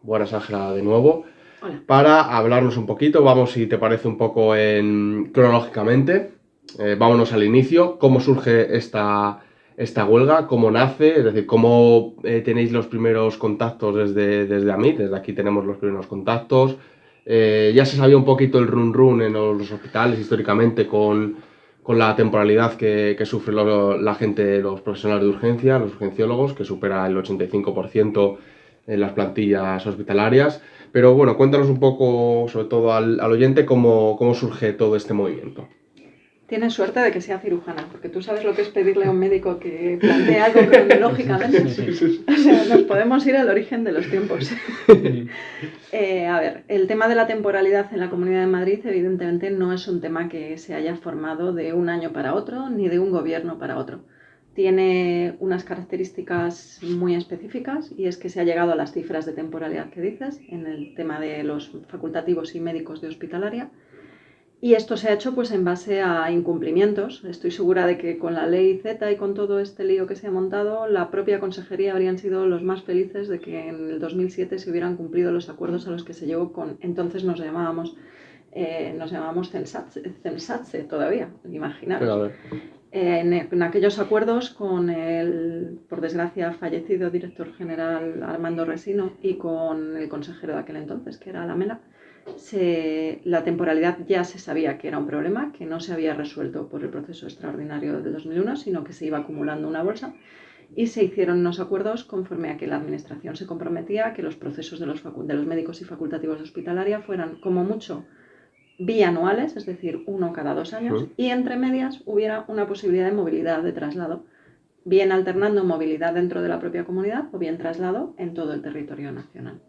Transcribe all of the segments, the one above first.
Buenas, Ángela, de nuevo. Hola. Para hablarnos un poquito, vamos, si te parece, un poco cronológicamente. Vámonos al inicio. ¿Cómo surge esta huelga? ¿Cómo nace? Es decir, ¿cómo tenéis los primeros contactos desde AMIT? Desde aquí tenemos los primeros contactos. Ya se sabía un poquito el run en los hospitales históricamente con la temporalidad que sufre la gente, los profesionales de urgencia, los urgenciólogos, que supera el 85% en las plantillas hospitalarias. Pero bueno, cuéntanos un poco, sobre todo al oyente, cómo surge todo este movimiento. Tienes suerte de que sea cirujana, porque tú sabes lo que es pedirle a un médico que plantee algo cronológicamente. Sí. O sea, nos podemos ir al origen de los tiempos. A ver, el tema de la temporalidad en la Comunidad de Madrid evidentemente no es un tema que se haya formado de un año para otro, ni de un gobierno para otro. Tiene unas características muy específicas y es que se ha llegado a las cifras de temporalidad que dices en el tema de los facultativos y médicos de hospitalaria. Y esto se ha hecho pues en base a incumplimientos. Estoy segura de que con la ley Z y con todo este lío que se ha montado, la propia consejería habrían sido los más felices de que en el 2007 se hubieran cumplido los acuerdos a los que se llegó con, entonces nos llamábamos Censatse todavía, imaginaros. En aquellos acuerdos con el, por desgracia, fallecido director general Armando Resino y con el consejero de aquel entonces, que era Lamela, la temporalidad ya se sabía que era un problema, que no se había resuelto por el proceso extraordinario del 2001, sino que se iba acumulando una bolsa y se hicieron unos acuerdos conforme a que la administración se comprometía a que los procesos de los médicos y facultativos de hospitalaria fueran como mucho bianuales, es decir, uno cada 2 años, y entre medias hubiera una posibilidad de movilidad de traslado, bien alternando movilidad dentro de la propia comunidad o bien traslado en todo el territorio nacional.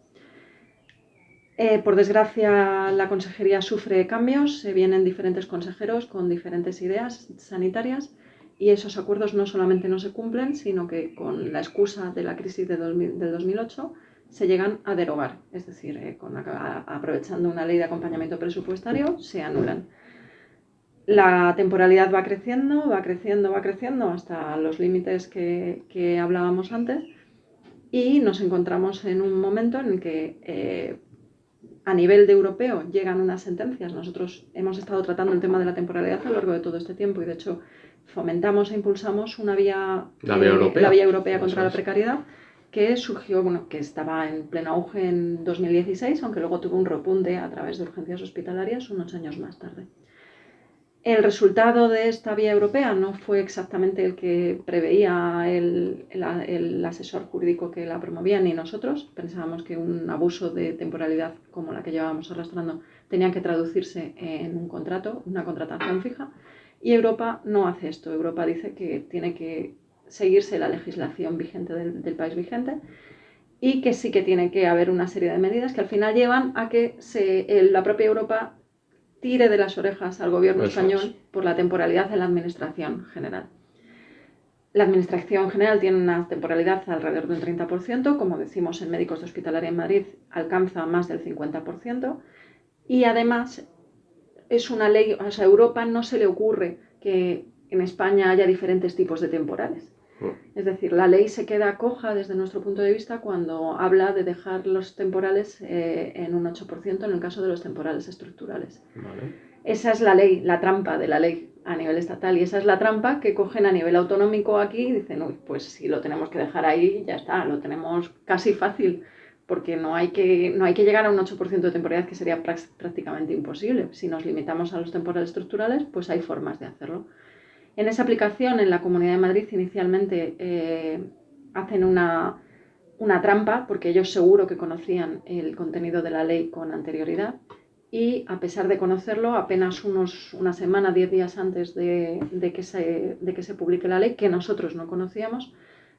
Por desgracia, la consejería sufre cambios, se vienen diferentes consejeros con diferentes ideas sanitarias y esos acuerdos no solamente no se cumplen, sino que con la excusa de la crisis del 2008 se llegan a derogar, es decir, aprovechando una ley de acompañamiento presupuestario, se anulan. La temporalidad va creciendo hasta los límites que hablábamos antes y nos encontramos en un momento en el que a nivel de europeo llegan unas sentencias. Nosotros hemos estado tratando el tema de la temporalidad a lo largo de todo este tiempo y de hecho fomentamos e impulsamos la vía europea contra la precariedad que surgió, que estaba en pleno auge en 2016, aunque luego tuvo un repunte a través de urgencias hospitalarias unos años más tarde. El resultado de esta vía europea no fue exactamente el que preveía el asesor jurídico que la promovía ni nosotros. Pensábamos que un abuso de temporalidad como la que llevábamos arrastrando tenía que traducirse en un contrato, una contratación fija. Y Europa no hace esto. Europa dice que tiene que seguirse la legislación vigente del país vigente y que sí que tiene que haber una serie de medidas que al final llevan a que la propia Europa tire de las orejas al gobierno español por la temporalidad en la administración general. La administración general tiene una temporalidad alrededor del 30%, como decimos en médicos de hospitalaria en Madrid, alcanza más del 50%, y además es una ley, o sea, a Europa no se le ocurre que en España haya diferentes tipos de temporales. Es decir, la ley se queda coja desde nuestro punto de vista cuando habla de dejar los temporales en un 8% en el caso de los temporales estructurales. Vale. Esa es la ley, la trampa de la ley a nivel estatal y esa es la trampa que cogen a nivel autonómico aquí y dicen, uy, pues si lo tenemos que dejar ahí, ya está, lo tenemos casi fácil porque no hay que llegar a un 8% de temporalidad que sería prácticamente imposible. Si nos limitamos a los temporales estructurales, pues hay formas de hacerlo. En esa aplicación, en la Comunidad de Madrid, inicialmente hacen una trampa, porque ellos seguro que conocían el contenido de la ley con anterioridad, y a pesar de conocerlo, apenas una semana, 10 días antes de que se publique la ley, que nosotros no conocíamos,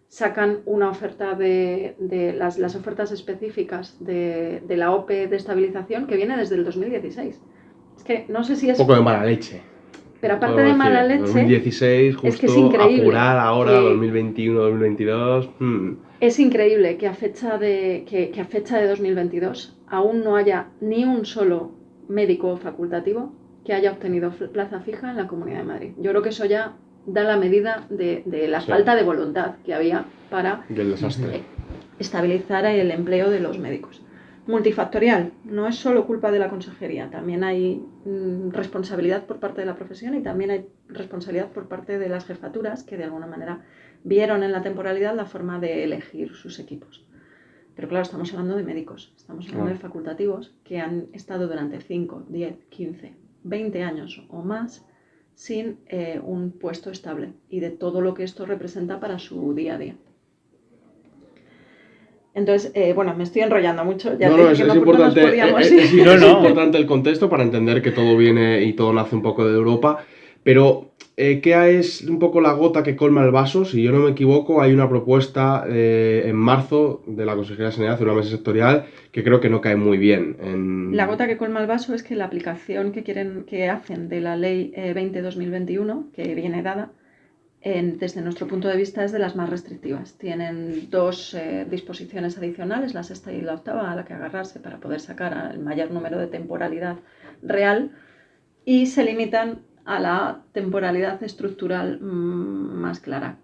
sacan una oferta de las ofertas específicas de la OPE de estabilización que viene desde el 2016. Es que no sé si es... Un poco de mala leche. Pero aparte de mala leche, 2016, justo es que es increíble, apurar ahora, 2021, 2022. Es increíble que a fecha de 2022 aún no haya ni un solo médico facultativo que haya obtenido plaza fija en la Comunidad de Madrid. Yo creo que eso ya da la medida de la falta de voluntad que había para del desastre. Estabilizar el empleo de los médicos. multifactorial, no es solo culpa de la consejería, también hay responsabilidad por parte de la profesión y también hay responsabilidad por parte de las jefaturas que de alguna manera vieron en la temporalidad la forma de elegir sus equipos. Pero claro, estamos hablando de médicos, estamos hablando de facultativos que han estado durante 5, 10, 15, 20 años o más sin un puesto estable y de todo lo que esto representa para su día a día. Entonces, bueno, me estoy enrollando mucho. Ya es importante, es importante el contexto para entender que todo viene y todo nace un poco de Europa, pero ¿qué es un poco la gota que colma el vaso? Si yo no me equivoco, hay una propuesta en marzo de la Consejería de Sanidad, de una mesa sectorial, que creo que no cae muy bien. La gota que colma el vaso es que la aplicación que hacen de la Ley 20-2021, que viene dada, desde nuestro punto de vista es de las más restrictivas. Tienen 2 disposiciones adicionales, la 6ª y la 8ª, a la que agarrarse para poder sacar el mayor número de temporalidad real, y se limitan a la temporalidad estructural más clara.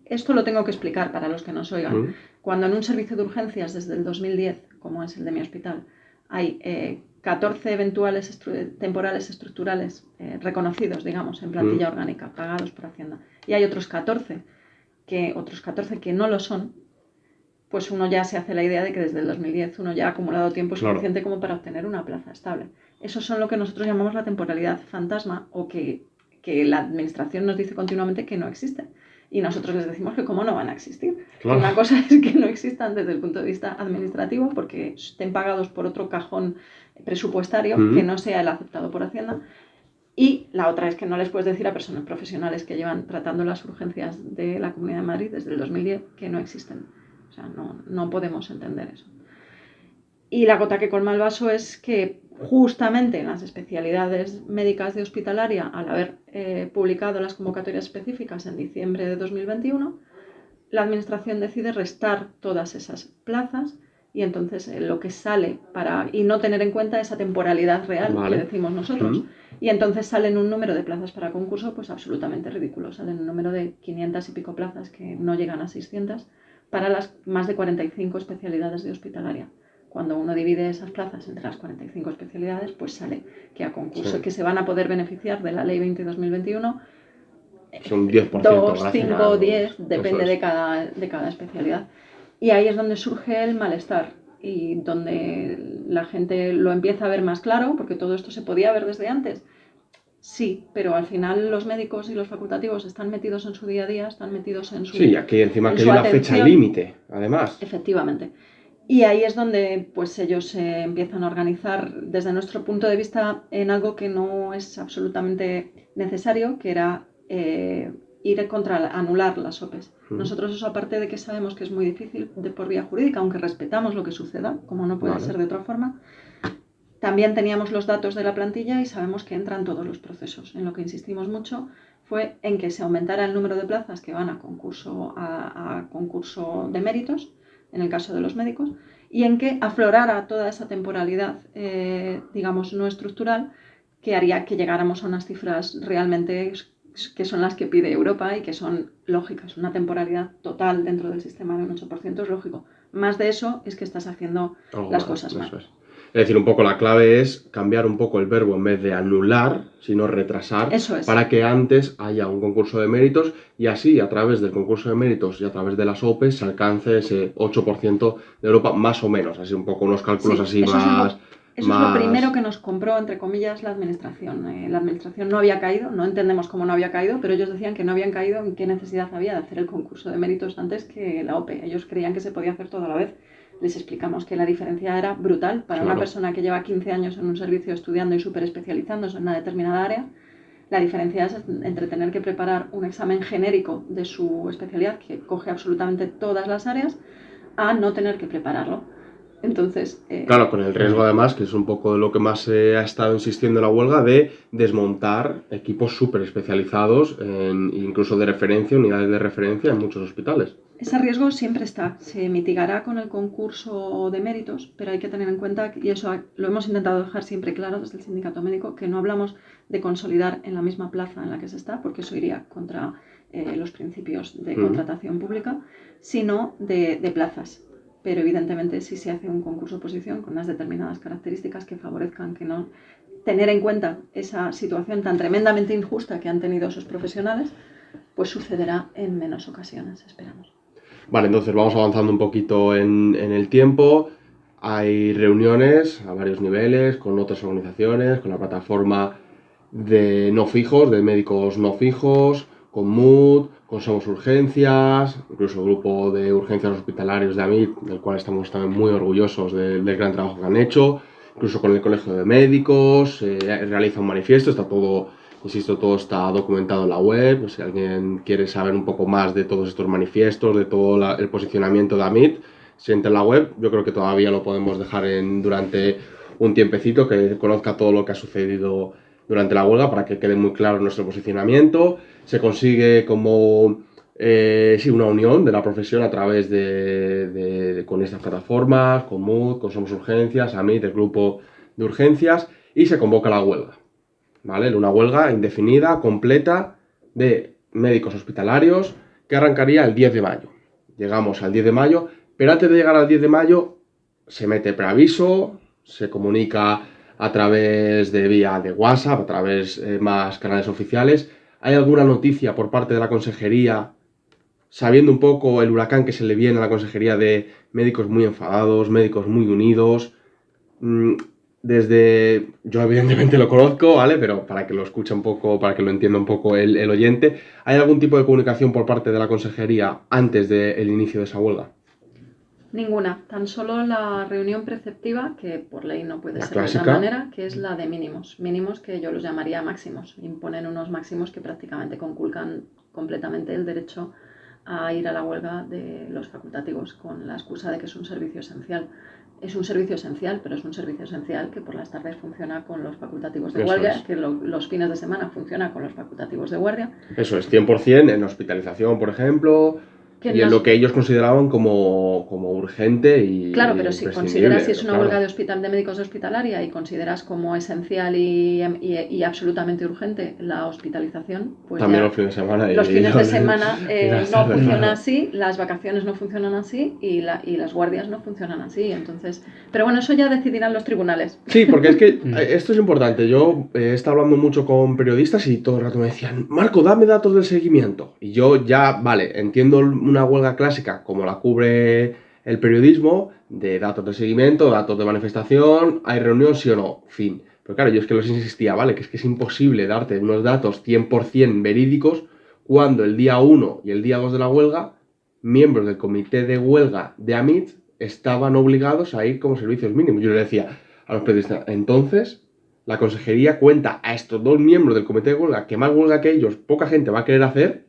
Esto lo tengo que explicar para los que nos oigan. Cuando en un servicio de urgencias desde el 2010, como es el de mi hospital, hay 14 eventuales temporales estructurales reconocidos, digamos, en plantilla orgánica, pagados por Hacienda, y hay otros 14 que no lo son, pues uno ya se hace la idea de que desde el 2010 uno ya ha acumulado tiempo suficiente como para obtener una plaza estable. Eso son lo que nosotros llamamos la temporalidad fantasma, o que la administración nos dice continuamente que no existe. Y nosotros les decimos que cómo no van a existir. Claro. Una cosa es que no existan desde el punto de vista administrativo porque estén pagados por otro cajón presupuestario que no sea el aceptado por Hacienda. Y la otra es que no les puedes decir a personas profesionales que llevan tratando las urgencias de la Comunidad de Madrid desde el 2010 que no existen. O sea, no podemos entender eso. Y la gota que colma el vaso es que justamente en las especialidades médicas de hospitalaria, al haber publicado las convocatorias específicas en diciembre de 2021, la Administración decide restar todas esas plazas y entonces lo que sale y no tener en cuenta esa temporalidad real que decimos nosotros. Y entonces salen un número de plazas para concurso pues absolutamente ridículo. Salen un número de 500 y pico plazas que no llegan a 600 para las más de 45 especialidades de hospitalaria. Cuando uno divide esas plazas entre las 45 especialidades, pues sale que a concurso que se van a poder beneficiar de la Ley 20-2021 son 10%, 2, 5, 10, depende de cada especialidad. Y ahí es donde surge el malestar y donde la gente lo empieza a ver más claro, porque todo esto se podía ver desde antes. Sí, pero al final los médicos y los facultativos están metidos en su día a día, están metidos en su Sí, aquí encima que hay una fecha límite, además. Efectivamente. Y ahí es donde pues ellos se empiezan a organizar desde nuestro punto de vista en algo que no es absolutamente necesario, que era ir anular las OPEs. Nosotros eso, aparte de que sabemos que es muy difícil por vía jurídica, aunque respetamos lo que suceda, como no puede ser de otra forma, también teníamos los datos de la plantilla y sabemos que entran todos los procesos. En lo que insistimos mucho fue en que se aumentara el número de plazas que van a concurso de méritos, en el caso de los médicos, y en que aflorara toda esa temporalidad, digamos, no estructural, que haría que llegáramos a unas cifras realmente que son las que pide Europa y que son lógicas. Una temporalidad total dentro del sistema de un 8% es lógico. Más de eso es que estás haciendo las cosas mal. Es decir, un poco la clave es cambiar un poco el verbo en vez de anular, sino retrasar, para que antes haya un concurso de méritos y así, a través del concurso de méritos y a través de las OPEs, se alcance ese 8% de Europa, más o menos, así un poco unos cálculos así más... Eso es lo primero que nos compró, entre comillas, la administración. La administración no había caído, no entendemos cómo no había caído, pero ellos decían que no habían caído en qué necesidad había de hacer el concurso de méritos antes que la OPE. Ellos creían que se podía hacer todo a la vez. Les explicamos que la diferencia era brutal para una persona que lleva 15 años en un servicio estudiando y súper especializándose en una determinada área. La diferencia es entre tener que preparar un examen genérico de su especialidad, que coge absolutamente todas las áreas, a no tener que prepararlo. Entonces, claro, con el riesgo además, que es un poco de lo que más se ha estado insistiendo en la huelga, de desmontar equipos súper especializados, incluso de referencia, unidades de referencia en muchos hospitales. Ese riesgo siempre está, se mitigará con el concurso de méritos, pero hay que tener en cuenta, y eso lo hemos intentado dejar siempre claro desde el sindicato médico, que no hablamos de consolidar en la misma plaza en la que se está, porque eso iría contra los principios de contratación pública, sino de plazas. pero evidentemente si se hace un concurso oposición con unas determinadas características que favorezcan que no tener en cuenta esa situación tan tremendamente injusta que han tenido esos profesionales, pues sucederá en menos ocasiones, esperamos. Vale, entonces vamos avanzando un poquito en el tiempo. Hay reuniones a varios niveles con otras organizaciones, con la plataforma de no fijos, de médicos no fijos, con MUD, con Somos Urgencias, incluso el grupo de urgencias hospitalarios de AMIT, del cual estamos también muy orgullosos del gran trabajo que han hecho, incluso con el Colegio de Médicos, realiza un manifiesto, está todo, insisto, todo está documentado en la web. Si alguien quiere saber un poco más de todos estos manifiestos, de todo el posicionamiento de AMIT, si entra en la web, yo creo que todavía lo podemos dejar durante un tiempecito, que conozca todo lo que ha sucedido durante la huelga para que quede muy claro nuestro posicionamiento. Se consigue como una unión de la profesión a través con estas plataformas, con MUD, con Somos Urgencias, AMIT, el grupo de urgencias, y se convoca la huelga, ¿vale? Una huelga indefinida, completa, de médicos hospitalarios, que arrancaría el 10 de mayo. Llegamos al 10 de mayo, pero antes de llegar al 10 de mayo se mete preaviso, se comunica a través de vía de WhatsApp, a través de más canales oficiales. ¿Hay alguna noticia por parte de la consejería, sabiendo un poco el huracán que se le viene a la consejería, de médicos muy enfadados, médicos muy unidos? Yo evidentemente lo conozco, ¿vale? Pero para que lo escuche un poco, para que lo entienda un poco el oyente, ¿hay algún tipo de comunicación por parte de la consejería antes del inicio de esa huelga? Ninguna, tan solo la reunión preceptiva, que por ley no puede ser clásica. de otra manera, que es la de mínimos. Mínimos que yo los llamaría máximos. Imponen unos máximos que prácticamente conculcan completamente el derecho a ir a la huelga de los facultativos, con la excusa de que es un servicio esencial. Es un servicio esencial, pero es un servicio esencial que por las tardes funciona con los facultativos de guardia, que los fines de semana funciona con los facultativos de guardia. Eso es, 100% en hospitalización, por ejemplo, y en lo que ellos consideraban como urgente y claro, pero si consideras, si es una huelga de médicos de hospitalaria y consideras como esencial y absolutamente urgente la hospitalización, pues también los fines de semana. Los fines de semana no funciona así, las vacaciones no funcionan así y las guardias no funcionan así. Entonces, pero bueno, eso ya decidirán los tribunales. Sí, porque es que esto es importante. Yo he estado hablando mucho con periodistas y todo el rato me decían: Marco, dame datos del seguimiento. Y yo ya, vale, entiendo una huelga clásica como la cubre el periodismo, de datos de seguimiento, datos de manifestación, hay reunión, sí o no, fin. Pero claro, yo es que les insistía, vale, que es imposible darte unos datos 100% verídicos cuando el día 1 y el día 2 de la huelga, miembros del comité de huelga de AMIT estaban obligados a ir como servicios mínimos. Yo les decía a los periodistas: entonces la consejería cuenta a estos dos miembros del comité de huelga, que más huelga que ellos poca gente va a querer hacer,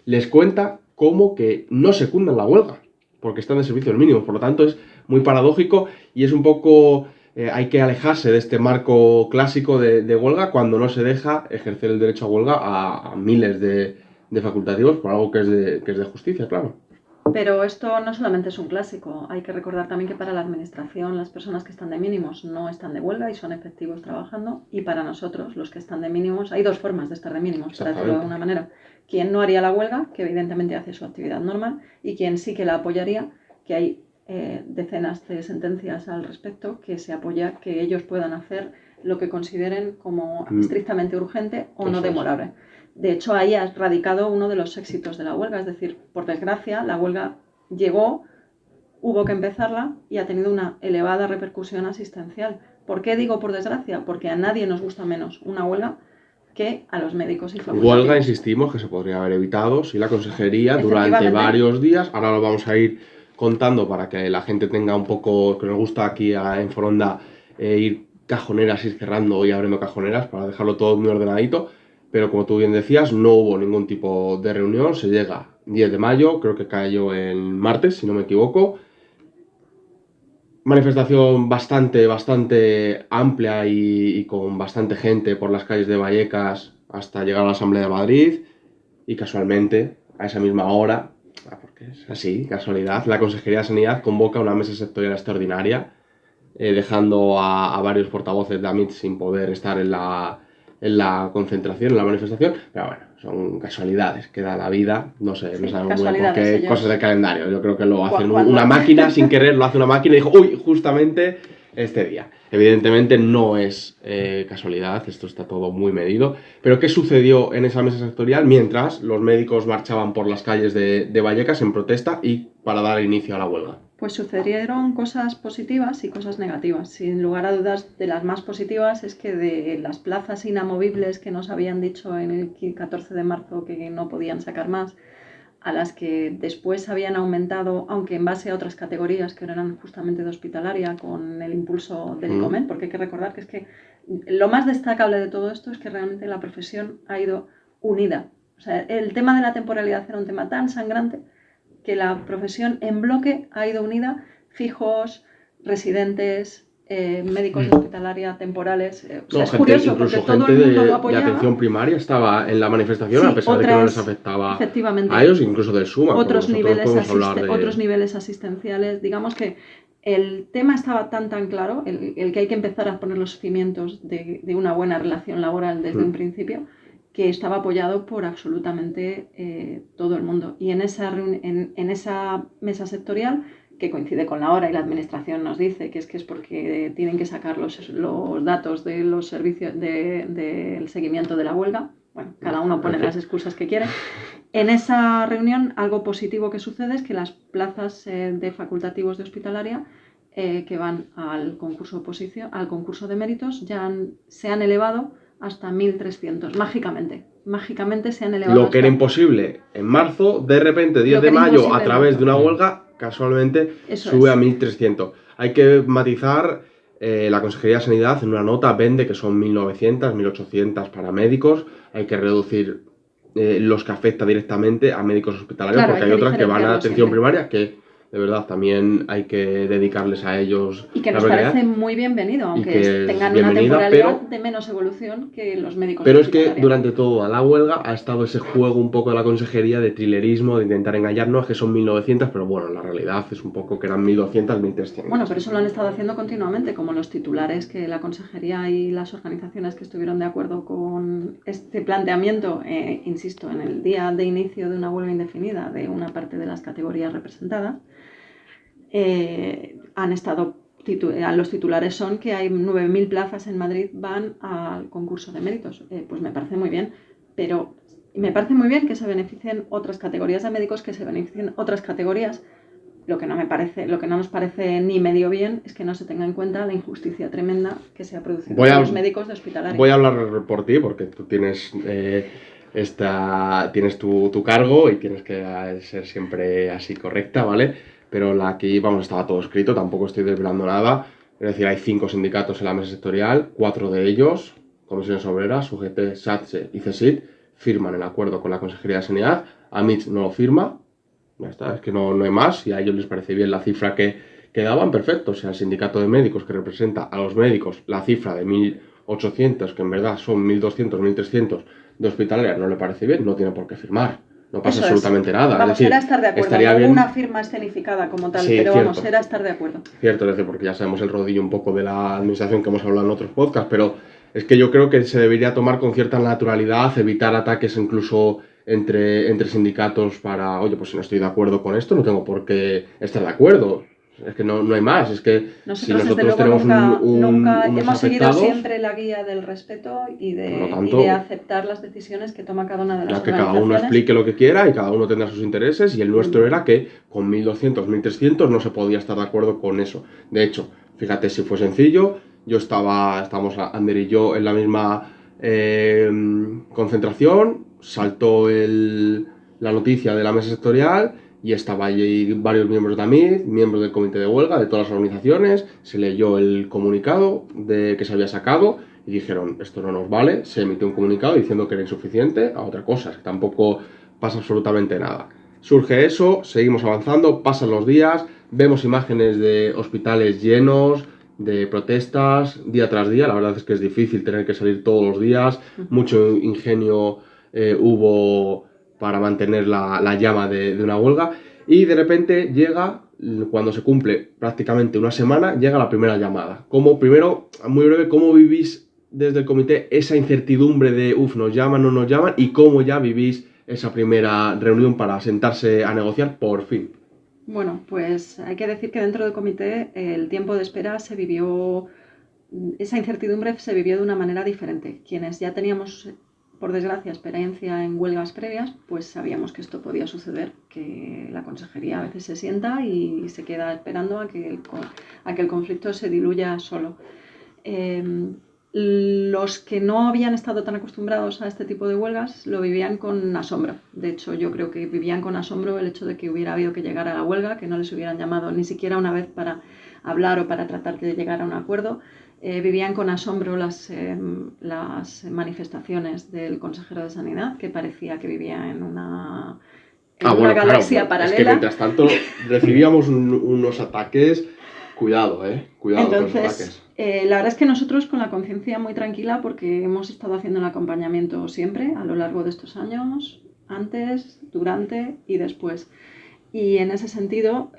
les cuenta como que no secundan la huelga, porque están de servicios mínimos. Por lo tanto, es muy paradójico y es un poco... hay que alejarse de este marco clásico de huelga cuando no se deja ejercer el derecho a huelga a miles de facultativos por algo que es de justicia, claro. Pero esto no solamente es un clásico, hay que recordar también que para la administración las personas que están de mínimos no están de huelga y son efectivos trabajando, y para nosotros los que están de mínimos, hay dos formas de estar de mínimos, para decirlo de una manera: quien no haría la huelga, que evidentemente hace su actividad normal, y quien sí que la apoyaría, que hay decenas de sentencias al respecto, que se apoya que ellos puedan hacer lo que consideren como estrictamente urgente o no demorable. De hecho, ahí ha radicado uno de los éxitos de la huelga, es decir, por desgracia, la huelga llegó, hubo que empezarla y ha tenido una elevada repercusión asistencial. ¿Por qué digo por desgracia? Porque a nadie nos gusta menos una huelga que a los médicos y facultativos. Huelga, insistimos, que se podría haber evitado si la consejería durante varios días, ahora lo vamos a ir contando para que la gente tenga un poco, que nos gusta aquí en Foronda ir cajoneras, ir cerrando y abriendo cajoneras para dejarlo todo muy ordenadito. Pero como tú bien decías, no hubo ningún tipo de reunión. Se llega 10 de mayo, creo que cayó en martes, si no me equivoco. Manifestación bastante amplia y con bastante gente por las calles de Vallecas hasta llegar a la Asamblea de Madrid. Y casualmente, a esa misma hora, porque es así, casualidad, la Consejería de Sanidad convoca una mesa sectorial extraordinaria, dejando a varios portavoces de AMIT sin poder estar en la en la concentración, en la manifestación, pero bueno, son casualidades que da la vida, no sé, no sabemos muy bien por qué, cosas del calendario. Yo creo que lo hacen una máquina, sin querer, lo hace una máquina y dijo, uy, justamente este día. Evidentemente no es casualidad, esto está todo muy medido. Pero ¿qué sucedió en esa mesa sectorial mientras los médicos marchaban por las calles de Vallecas en protesta y para dar inicio a la huelga? Pues sucedieron cosas positivas y cosas negativas. Sin lugar a dudas, de las más positivas es que de las plazas inamovibles que nos habían dicho en el 14 de marzo que no podían sacar más, a las que después habían aumentado, aunque en base a otras categorías que no eran justamente de hospitalaria, con el impulso del ICOMED, porque hay que recordar que es que lo más destacable de todo esto es que realmente la profesión ha ido unida. O sea, el tema de la temporalidad era un tema tan sangrante que la profesión en bloque ha ido unida, fijos, residentes, médicos de hospitalaria, temporales. O sea, es curioso porque todo el mundo lo apoyaba. De atención primaria estaba en la manifestación, sí, a pesar de que no les afectaba a ellos, incluso del SUMA. Otros niveles asistenciales. Digamos que el tema estaba tan claro, el que hay que empezar a poner los cimientos de una buena relación laboral desde un principio, que estaba apoyado por absolutamente todo el mundo. Y en esa mesa sectorial, que coincide con la hora y la administración nos dice que es porque tienen que sacar los datos de los servicios del seguimiento de la huelga. Bueno, cada uno pone las excusas que quiere. En esa reunión, algo positivo que sucede es que las plazas de facultativos de hospitalaria que van al concurso de méritos ya se han elevado hasta 1.300, mágicamente se han elevado. Lo que era imposible en marzo, de repente, 10 de mayo, a través de una huelga, casualmente sube a 1.300. Hay que matizar, la Consejería de Sanidad en una nota vende que son 1.900, 1.800 para médicos. Hay que reducir los que afecta directamente a médicos hospitalarios, porque hay otras que van a atención primaria que de verdad también hay que dedicarles a ellos. Y que nos parece muy bienvenido, aunque tengan una temporalidad de menos evolución que los médicos hospitalarios. Pero es que durante toda la huelga ha estado ese juego un poco de la consejería de trilerismo, de intentar engañarnos, que son 1.900, pero bueno, la realidad es un poco que eran 1.200, 1.300. Bueno, pero eso lo han estado haciendo continuamente, como los titulares que la consejería y las organizaciones que estuvieron de acuerdo con este planteamiento, insisto, en el día de inicio de una huelga indefinida de una parte de las categorías representadas, han estado los titulares son que hay 9.000 plazas en Madrid van al concurso de méritos. Pues me parece muy bien, pero me parece muy bien que se beneficien otras categorías de médicos, que se beneficien otras categorías. Lo que no nos parece ni medio bien es que no se tenga en cuenta la injusticia tremenda que se ha producido con los médicos de hospitalaria. Voy a hablar por ti, porque tú tienes tienes tu cargo y tienes que ser siempre así correcta, ¿vale? Pero aquí, estaba todo escrito, tampoco estoy desvelando nada. Es decir, hay 5 sindicatos en la mesa sectorial, 4 de ellos, Comisiones Obreras, UGT, SATSE y CESID, firman el acuerdo con la Consejería de Sanidad. AMITS no lo firma, ya está, es que no hay más, y a ellos les parece bien la cifra que daban, perfecto. O sea, el sindicato de médicos que representa a los médicos, la cifra de 1.800, que en verdad son 1.200, 1.300 de hospitalaria, no le parece bien, no tiene por qué firmar. No pasa absolutamente nada. Vamos, era estar de acuerdo. No bien una firma escenificada como tal, sí, pero cierto. Vamos, era estar de acuerdo. Cierto, es decir, porque ya sabemos el rodillo un poco de la administración que hemos hablado en otros podcasts, pero es que yo creo que se debería tomar con cierta naturalidad, evitar ataques incluso entre sindicatos para, oye, pues si no estoy de acuerdo con esto, no tengo por qué estar de acuerdo. Es que no hay más, es que si nosotros tenemos nunca hemos seguido siempre la guía del respeto y de aceptar las decisiones que toma cada una de las organizaciones. Que cada uno explique lo que quiera y cada uno tendrá sus intereses, y el nuestro era que con 1.200, 1.300 no se podía estar de acuerdo con eso. De hecho, fíjate, si fue sencillo, estábamos Ander y yo en la misma concentración, saltó la noticia de la mesa sectorial, y estaba allí varios miembros de AMIT, miembros del comité de huelga, de todas las organizaciones. Se leyó el comunicado que se había sacado y dijeron, esto no nos vale. Se emitió un comunicado diciendo que era insuficiente a otra cosa, que tampoco pasa absolutamente nada. Surge eso, seguimos avanzando, pasan los días, vemos imágenes de hospitales llenos, de protestas, día tras día. La verdad es que es difícil tener que salir todos los días, mucho ingenio hubo para mantener la llama de una huelga, y de repente llega, cuando se cumple prácticamente una semana, llega la primera llamada. Primero, muy breve, ¿cómo vivís desde el comité esa incertidumbre de, nos llaman o no nos llaman, y cómo ya vivís esa primera reunión para sentarse a negociar por fin? Bueno, pues hay que decir que dentro del comité el tiempo de espera se vivió, esa incertidumbre se vivió de una manera diferente. Quienes ya teníamos, por desgracia, experiencia en huelgas previas, pues sabíamos que esto podía suceder, que la consejería a veces se sienta y se queda esperando a que el conflicto se diluya solo. Los que no habían estado tan acostumbrados a este tipo de huelgas lo vivían con asombro. De hecho, yo creo que vivían con asombro el hecho de que hubiera habido que llegar a la huelga, que no les hubieran llamado ni siquiera una vez para hablar o para tratar de llegar a un acuerdo. Vivían con asombro las manifestaciones del consejero de Sanidad, que parecía que vivía en una galaxia paralela. Es que mientras tanto recibíamos unos ataques. Cuidado, cuidado. Entonces, con los ataques. La verdad es que nosotros con la conciencia muy tranquila, porque hemos estado haciendo el acompañamiento siempre a lo largo de estos años, antes, durante y después. Y en ese sentido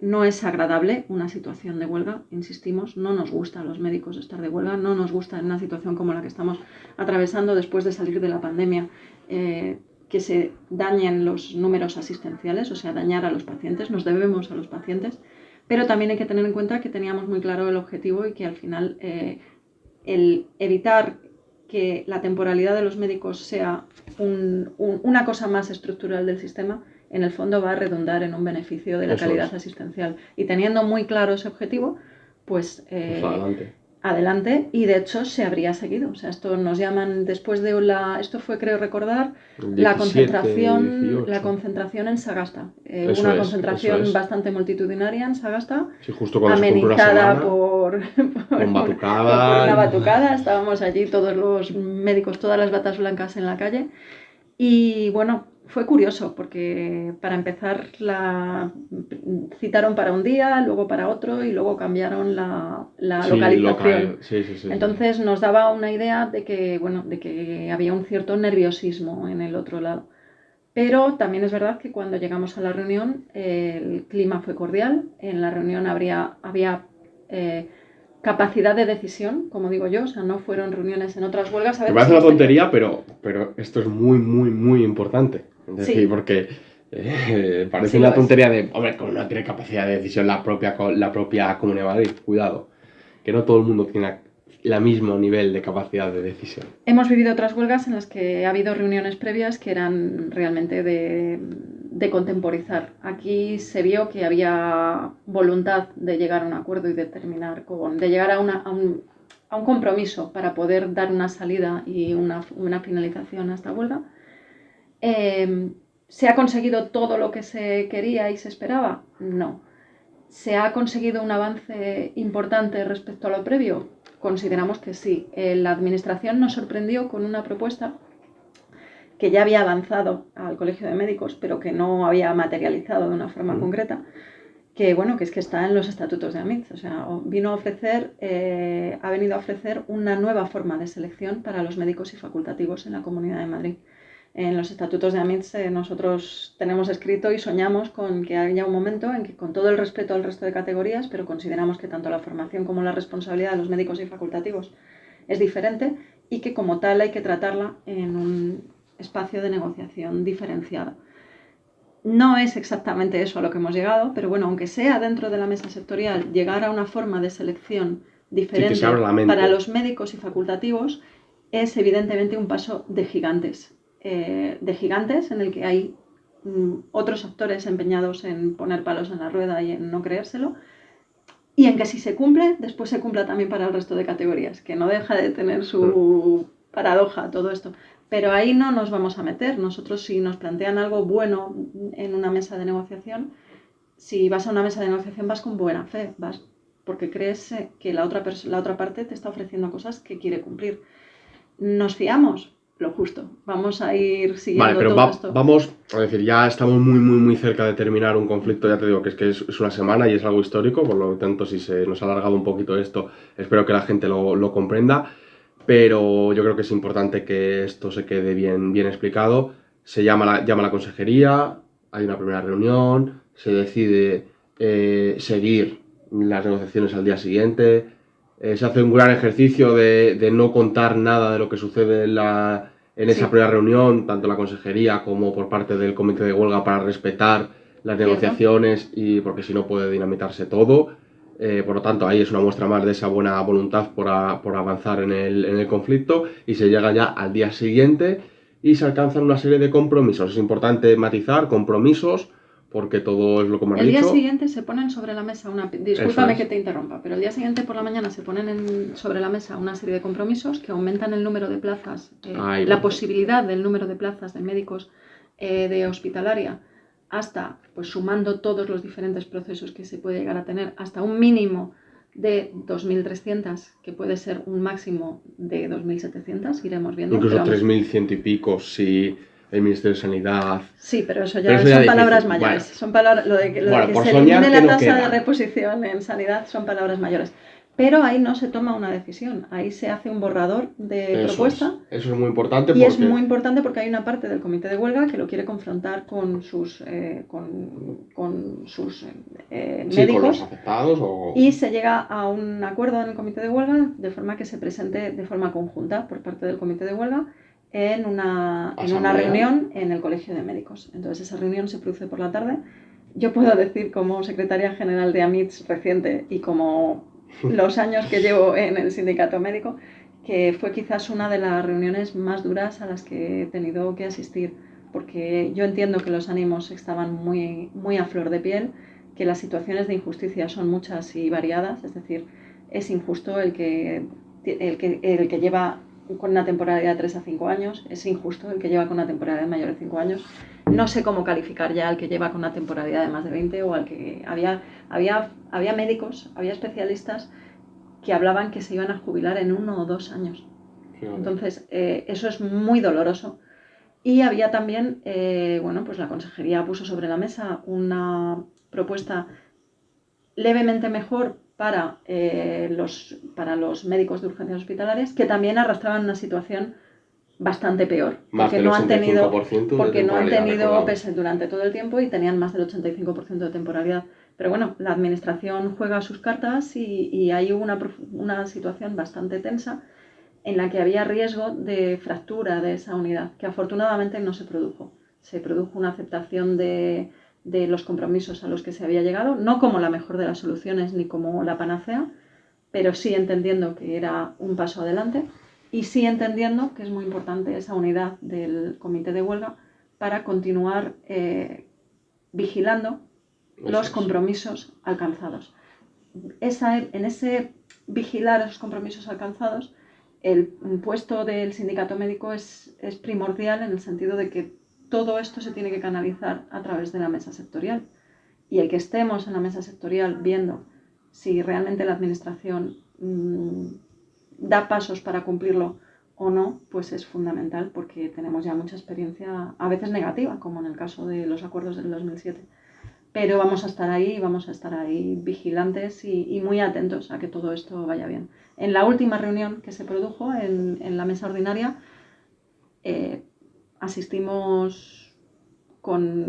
no es agradable una situación de huelga, insistimos, no nos gusta a los médicos estar de huelga, no nos gusta en una situación como la que estamos atravesando después de salir de la pandemia, que se dañen los números asistenciales, o sea, dañar a los pacientes, nos debemos a los pacientes. Pero también hay que tener en cuenta que teníamos muy claro el objetivo y que al final el evitar que la temporalidad de los médicos sea una cosa más estructural del sistema, en el fondo va a redundar en un beneficio de la calidad asistencial. Y teniendo muy claro ese objetivo, pues adelante, y de hecho se habría seguido. O sea, esto nos llaman después de esto fue, creo recordar, 17, la concentración en Sagasta. Una concentración bastante multitudinaria en Sagasta, sí, justo cuando amenizada por batucada. una batucada. Estábamos allí todos los médicos, todas las batas blancas en la calle. Y bueno, fue curioso porque para empezar citaron para un día, luego para otro y luego cambiaron la localización. Sí. Entonces nos daba una idea de que había un cierto nerviosismo en el otro lado. Pero también es verdad que cuando llegamos a la reunión el clima fue cordial. En la reunión había capacidad de decisión, como digo yo, o sea, no fueron reuniones en otras huelgas. Me parece una tontería, pero esto es muy, muy, muy importante. Es decir, porque parece una tontería de, hombre, como no tiene capacidad de decisión la propia Comunidad de Madrid, cuidado, que no todo el mundo tiene el mismo nivel de capacidad de decisión. Hemos vivido otras huelgas en las que ha habido reuniones previas que eran realmente de contemporizar. Aquí se vio que había voluntad de llegar a un acuerdo y de llegar a un compromiso para poder dar una salida y una finalización a esta huelga. ¿Se ha conseguido todo lo que se quería y se esperaba? No. ¿Se ha conseguido un avance importante respecto a lo previo? Consideramos que sí. La Administración nos sorprendió con una propuesta que ya había avanzado al Colegio de Médicos, pero que no había materializado de una forma concreta, que es que está en los estatutos de AMITS. O sea, ha venido a ofrecer una nueva forma de selección para los médicos y facultativos en la Comunidad de Madrid. En los estatutos de AMITS nosotros tenemos escrito y soñamos con que haya un momento en que, con todo el respeto al resto de categorías, pero consideramos que tanto la formación como la responsabilidad de los médicos y facultativos es diferente y que como tal hay que tratarla en un espacio de negociación diferenciado. No es exactamente eso a lo que hemos llegado, pero bueno, aunque sea dentro de la mesa sectorial, llegar a una forma de selección diferente para los médicos y facultativos es evidentemente un paso de gigantes. En el que hay otros actores empeñados en poner palos en la rueda y en no creérselo, y en que si se cumple, después se cumpla también para el resto de categorías, que no deja de tener su paradoja todo esto. Pero ahí no nos vamos a meter. Nosotros, si nos plantean algo bueno en una mesa de negociación, si vas a una mesa de negociación vas con buena fe, vas porque crees que la otra parte te está ofreciendo cosas que quiere cumplir. Nos fiamos lo justo. Vamos a ir siguiendo todo esto. Vamos, a decir, ya estamos muy, muy, muy cerca de terminar un conflicto. Ya te digo que es una semana y es algo histórico, por lo tanto, si se nos ha alargado un poquito esto, espero que la gente lo comprenda. Pero yo creo que es importante que esto se quede bien explicado. Se llama a la consejería, hay una primera reunión, se decide seguir las negociaciones al día siguiente. Se hace un gran ejercicio de no contar nada de lo que sucede en esa primera reunión, tanto la consejería como por parte del comité de huelga, para respetar las negociaciones, y porque si no puede dinamitarse todo. Por lo tanto, ahí es una muestra más de esa buena voluntad por avanzar en el conflicto, y se llega ya al día siguiente y se alcanzan una serie de compromisos. Es importante matizar compromisos, porque todo es lo que me has dicho. El día siguiente se ponen sobre la mesa discúlpame que te interrumpa, pero el día siguiente por la mañana se ponen sobre la mesa una serie de compromisos que aumentan el número de plazas, la posibilidad del número de plazas de médicos de hospitalaria, hasta, pues sumando todos los diferentes procesos que se puede llegar a tener, hasta un mínimo de 2.300, que puede ser un máximo de 2.700, iremos viendo. Incluso 3.100 y pico si el Ministerio de Sanidad... Sí, pero eso ya son palabras mayores. Bueno, son palabras, lo de que se elimine la tasa de reposición en sanidad son palabras mayores. Pero ahí no se toma una decisión, ahí se hace un borrador de propuesta. Eso es muy importante. Y es muy importante porque hay una parte del comité de huelga que lo quiere confrontar con sus, médicos. Con los afectados. Y se llega a un acuerdo en el comité de huelga de forma que se presente de forma conjunta por parte del comité de huelga en una reunión en el Colegio de Médicos. Entonces esa reunión se produce por la tarde. Yo puedo decir, como secretaria general de AMITS reciente y como los años que llevo en el sindicato médico, que fue quizás una de las reuniones más duras a las que he tenido que asistir, porque yo entiendo que los ánimos estaban muy, muy a flor de piel, que las situaciones de injusticia son muchas y variadas, es decir, es injusto el que lleva con una temporalidad de 3 a 5 años, es injusto el que lleva con una temporalidad mayor de 5 años. No sé cómo calificar ya al que lleva con una temporalidad de más de 20 o al que había médicos, había especialistas que hablaban que se iban a jubilar en 1 o 2 años. Entonces, eso es muy doloroso. Y había también, pues la consejería puso sobre la mesa una propuesta levemente mejor para los médicos de urgencias hospitalarias, que también arrastraban una situación bastante peor, porque no han tenido OPS durante todo el tiempo y tenían más del 85% de temporalidad. Pero bueno, la administración juega sus cartas y hay una situación bastante tensa en la que había riesgo de fractura de esa unidad, que afortunadamente no se produjo. Se produjo una aceptación de los compromisos a los que se había llegado, no como la mejor de las soluciones ni como la panacea, pero sí entendiendo que era un paso adelante y sí entendiendo que es muy importante esa unidad del comité de huelga para continuar vigilando los compromisos alcanzados. En ese vigilar esos compromisos alcanzados, el puesto del sindicato médico es primordial, en el sentido de que todo esto se tiene que canalizar a través de la mesa sectorial. Y el que estemos en la mesa sectorial viendo si realmente la administración da pasos para cumplirlo o no, pues es fundamental, porque tenemos ya mucha experiencia, a veces negativa, como en el caso de los acuerdos del 2007. Pero vamos a estar ahí vigilantes y muy atentos a que todo esto vaya bien. En la última reunión que se produjo en la mesa ordinaria, asistimos como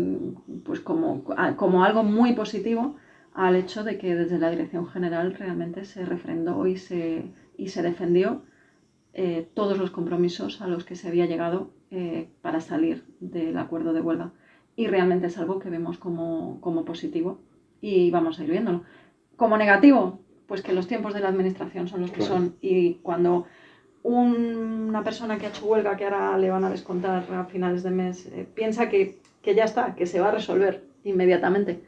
algo muy positivo al hecho de que desde la Dirección General realmente se refrendó y se defendió todos los compromisos a los que se había llegado para salir del acuerdo de huelga. Y realmente es algo que vemos como positivo y vamos a ir viéndolo. Como negativo, pues que los tiempos de la administración son los que son, y cuando una persona que ha hecho huelga, que ahora le van a descontar a finales de mes, piensa que ya está, que se va a resolver inmediatamente.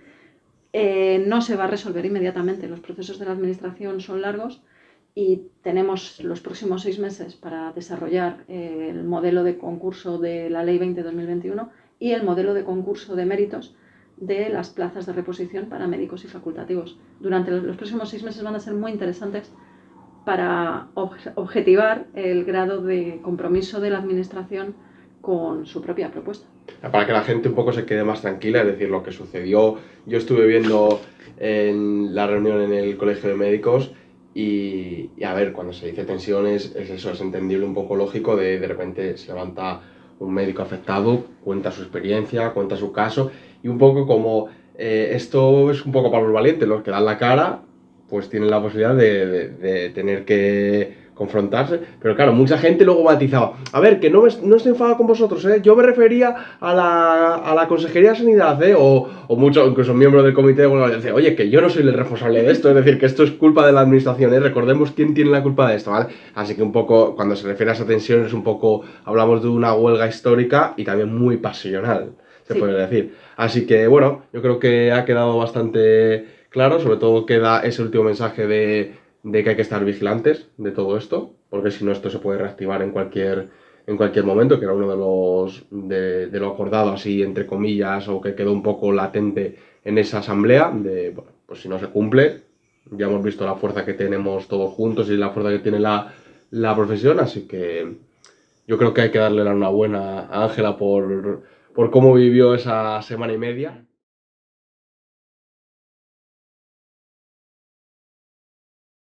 No se va a resolver inmediatamente. Los procesos de la administración son largos y tenemos los próximos 6 meses para desarrollar el modelo de concurso de la Ley 20-2021 y el modelo de concurso de méritos de las plazas de reposición para médicos y facultativos. Durante los próximos 6 meses van a ser muy interesantes para objetivar el grado de compromiso de la administración con su propia propuesta. Para que la gente un poco se quede más tranquila, es decir, lo que sucedió, yo estuve viendo en la reunión en el Colegio de Médicos y a ver, cuando se dice tensiones, es entendible, un poco lógico, de repente se levanta un médico afectado, cuenta su experiencia, cuenta su caso, y un poco como esto es un poco para los valientes, los que dan la cara, pues tienen la posibilidad de tener que confrontarse, pero claro, mucha gente luego matizaba, a ver, que no estoy enfadado con vosotros, yo me refería a la Consejería de Sanidad, o muchos, incluso miembros del comité de huelga, decían, oye, que yo no soy el responsable de esto, es decir, que esto es culpa de la administración, recordemos quién tiene la culpa de esto, ¿vale? Así que un poco, cuando se refiere a esa tensión, es un poco, hablamos de una huelga histórica y también muy pasional, se puede decir. Así que, bueno, yo creo que ha quedado bastante claro, sobre todo queda ese último mensaje de que hay que estar vigilantes de todo esto, porque si no esto se puede reactivar en cualquier momento, que era uno de lo acordado así entre comillas, o que quedó un poco latente en esa asamblea, bueno, pues si no se cumple, ya hemos visto la fuerza que tenemos todos juntos y la fuerza que tiene la profesión, así que yo creo que hay que darle la enhorabuena a Ángela por cómo vivió esa semana y media.